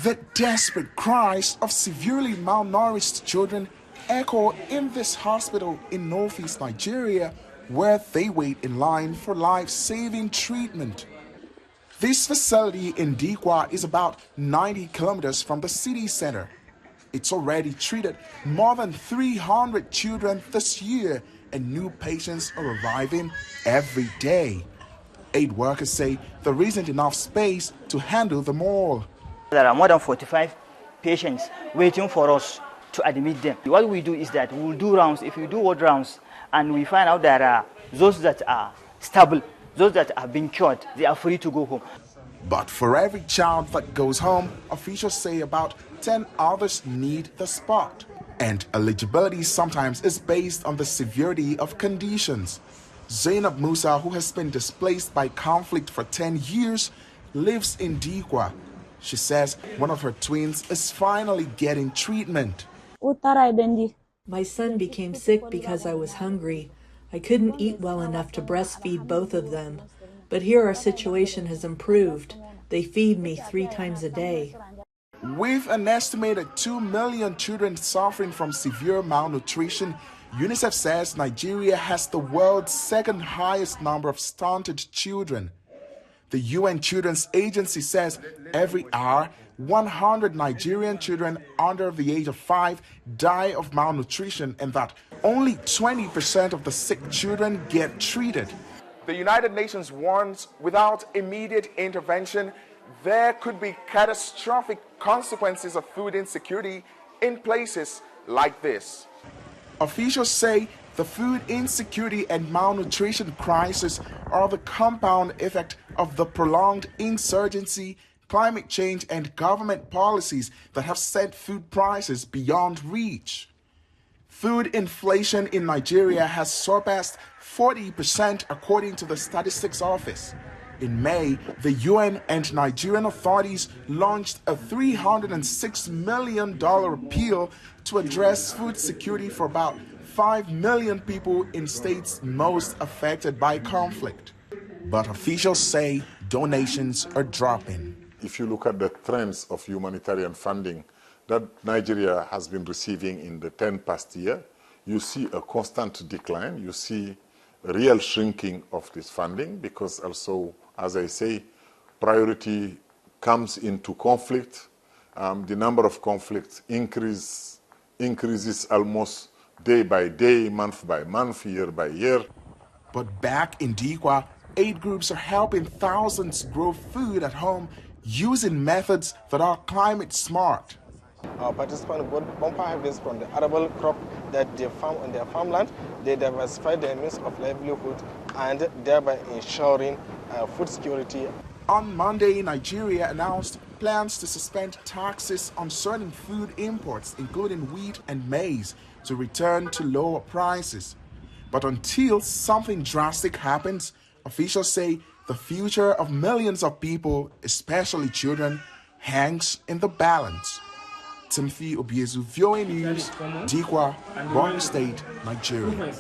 The desperate cries of severely malnourished children echo in this hospital in northeast Nigeria, where they wait in line for life-saving treatment. This facility in Dikwa is about 90 kilometers from the city center. It's already treated more than 300 children this year, and new patients are arriving every day. Aid workers say there isn't enough space to handle them all. There are more than 45 patients waiting for us to admit them. What we do is that we will do rounds. If we do ward rounds and we find out there are those that are stable, those that are being cured, they are free to go home. But for every child that goes home, officials say about 10 others need the spot. And eligibility sometimes is based on the severity of conditions. Zainab Musa, who has been displaced by conflict for 10 years, lives in Dikwa. She says one of her twins is finally getting treatment. My son became sick because I was hungry. I couldn't eat well enough to breastfeed both of them. But here our situation has improved. They feed me 3 times a day. With an estimated 2 million children suffering from severe malnutrition, UNICEF says Nigeria has the world's second highest number of stunted children. The UN Children's Agency says every hour, 100 Nigerian children under the age of 5 die of malnutrition, and that only 20% of the sick children get treated. The United Nations warns without immediate intervention, there could be catastrophic consequences of food insecurity in places like this. Officials say the food insecurity and malnutrition crisis are the compound effect of the prolonged insurgency, climate change, and government policies that have sent food prices beyond reach. Food inflation in Nigeria has surpassed 40% according to the Statistics Office. In May, the UN and Nigerian authorities launched a $306 million appeal to address food security for about 5 million people in states most affected by conflict. But officials say donations are dropping. If you look at the trends of humanitarian funding that Nigeria has been receiving in the 10 past year, you see a constant decline. You see a real shrinking of this funding because also, as I say, priority comes into conflict. The number of conflicts increases almost day by day, month by month, year by year. But back in Dikwa, aid groups are helping thousands grow food at home using methods that are climate smart. Our participants got bumper harvest from the arable crop that they farm on their farmland. They diversify their means of livelihood and thereby ensuring food security. On Monday, Nigeria announced plans to suspend taxes on certain food imports, including wheat and maize, to return to lower prices. But until something drastic happens, officials say the future of millions of people, especially children, hangs in the balance. Timothy Obiezu, VOA News, Dikwa, Borno State, Nigeria.